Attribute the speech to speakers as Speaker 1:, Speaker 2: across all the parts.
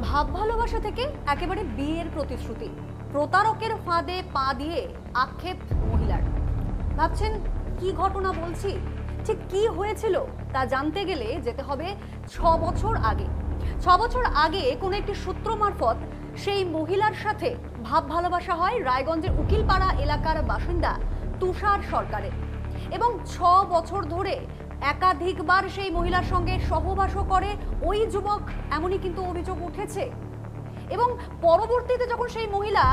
Speaker 1: ভাব ভালোবাসা থেকে একেবারে বিয়ের প্রতিশ্রুতি, প্রতারকের ফাঁদে পা দিয়ে আক্ষেপ মহিলার। ভাবছেন কি ঘটনা বলছি? ঠিক কি হয়েছিল তা জানতে গেলে যেতে হবে 6 বছর আগে। 6 বছর আগে কোনো একটি সূত্র মারফত সেই মহিলার সাথে ভাব ভালোবাসা হয় রায়গঞ্জের উকিলপাড়া এলাকার বাসিন্দা তুষার সরকারের, এবং 6 বছর ধরে একাধিকবার সেই মহিলার সঙ্গে সহবাসও করে ওই যুবক, এমনই কিন্তু অভিযোগ উঠেছে। এবং পরবর্তীতে যখন সেই মহিলা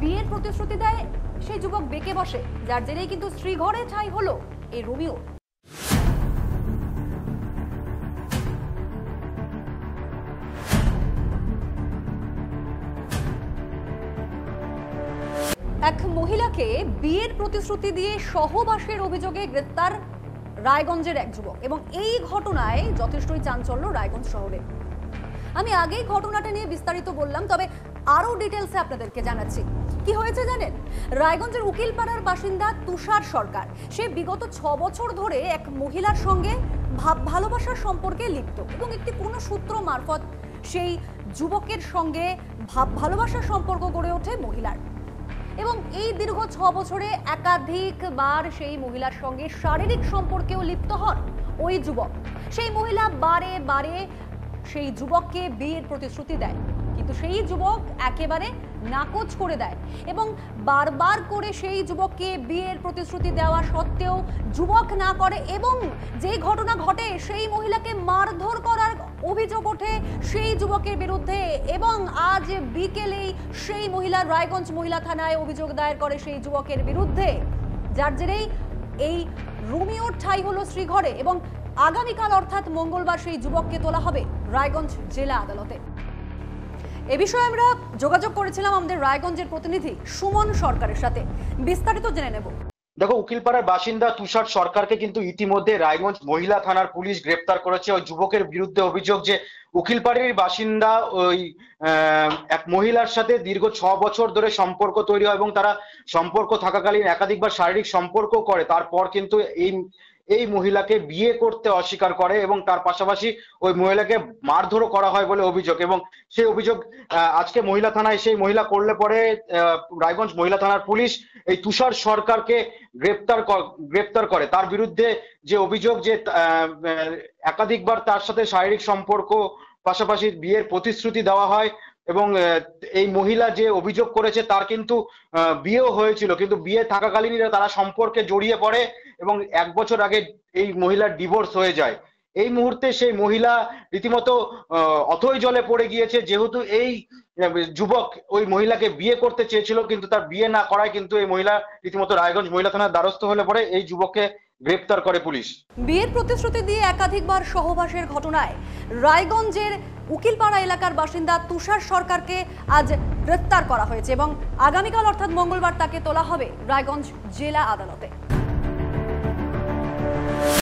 Speaker 1: বিয়ের প্রতিশ্রুতি দেয়, সেই যুবক বেঁকে বসে, যার জেরেই কিন্তু শ্রীঘরে ঠাঁই হলো এই রোমিও। এক মহিলাকে বিয়ের প্রতিশ্রুতি দিয়ে সহবাসের অভিযোগে গ্রেপ্তার রায়গঞ্জের এক যুবক, এবং এই ঘটনায় যথেষ্টই চাঞ্চল্য রায়গঞ্জ শহরে। আমি আগেই ঘটনাটা নিয়ে বিস্তারিত বললাম, তবে আরো ডিটেলসে আপনাদেরকে জানাচ্ছি। কি হয়েছে জানেন? রায়গঞ্জের উকিলপাড়ার বাসিন্দা তুষার সরকার, সে বিগত 6 বছর ধরে এক মহিলার সঙ্গে ভাব ভালোবাসার সম্পর্কে লিপ্ত, এবং একটি কোনো সূত্র মারফত সেই যুবকের সঙ্গে ভাব ভালোবাসার সম্পর্ক গড়ে ওঠে মহিলার। এবং এই দীর্ঘ 6 বছরে একাধিকবার সেই মহিলার সঙ্গে শারীরিক সম্পর্কেও লিপ্ত হন ওই যুবক। সেই মহিলা বারে বারে সেই যুবককে বিয়ের প্রতিশ্রুতি দেয়, কিন্তু সেই যুবক একেবারে নাকচ করে দেয়, এবং বারবার করে সেই যুবককে বিয়ের প্রতিশ্রুতি দেওয়া সত্ত্বেও যুবক না করে, এবং যে ঘটনা ঘটে সেই মহিলাকে মারধর করার অভিযোগ ওঠে সেই যুবকের বিরুদ্ধে। এবং আজ বিকেলেই সেই মহিলা রায়গঞ্জ মহিলা থানায় অভিযোগ দায়ের করে সেই যুবকের বিরুদ্ধে, যার জেরেই এই রোমিওর ঠাঁই হলো শ্রীঘরে। এবং আগামীকাল অর্থাৎ মঙ্গলবার সেই যুবককে তোলা হবে রায়গঞ্জ জেলা আদালতে। এ বিষয়ে আমরা যোগাযোগ করেছিলাম আমাদের রায়গঞ্জের প্রতিনিধি সুমন সরকারের সাথে, বিস্তারিত জেনে নেব।
Speaker 2: দেখো, উকিলপাড়ার বাসিন্দা তুষার সরকারকে কিন্তু ইতিমধ্যে রায়গঞ্জ মহিলা থানার পুলিশ গ্রেপ্তার করেছে। ওই যুবকের বিরুদ্ধে অভিযোগ যে উকিলপাড়ার বাসিন্দা ওই এক মহিলার সাথে দীর্ঘ 6 বছর ধরে সম্পর্ক তৈরি হয়, এবং তারা সম্পর্ক থাকাকালীন একাধিকবার শারীরিক সম্পর্ক করে। তারপর কিন্তু এই মহিলাকে বিয়ে করতে অস্বীকার করে, এবং তার পাশাপাশি ওই মহিলাকে মারধরও করা হয় বলে অভিযোগ। এবং সেই অভিযোগ আজকে মহিলা থানায় সেই মহিলা করলে পরে রায়গঞ্জ মহিলা থানার পুলিশ এই তুষার সরকারকে গ্রেপ্তার করে। তার বিরুদ্ধে যে অভিযোগ যে একাধিকবার তার সাথে শারীরিক সম্পর্ক, পাশাপাশি বিয়ের প্রতিশ্রুতি দেওয়া হয়, এবং এই মহিলা যে অভিযোগ করেছে তার কিন্তু বিয়েও হয়েছিল, কিন্তু বিয়ে থাকাকালীন তারা সম্পর্কে জড়িয়ে পড়ে, এবং 1 বছর আগে এই মহিলার ডিভোর্স হয়ে যায়। এই মুহূর্তে সেই মহিলা রীতিমতো অথৈ জলে পড়ে গিয়েছে, যেহেতু এই যুবক ওই মহিলাকে বিয়ে করতে চেয়েছিল, কিন্তু তার বিয়ে না করায় কিন্তু এই মহিলা রীতিমতো রায়গঞ্জ মহিলা থানার দ্বারস্থ হলে পরে এই যুবককে গ্রেপ্তার করে পুলিশ।
Speaker 1: বিয়ের প্রতিশ্রুতি দিয়ে একাধিকবার সহবাসের ঘটনায় রায়গঞ্জের উকিলপাড়া এলাকার বাসিন্দা তুষার সরকারকে আজ গ্রেপ্তার করা হয়েছে, এবং আগামীকাল অর্থাৎ মঙ্গলবার তাকে তোলা হবে রায়গঞ্জ জেলা আদালতে।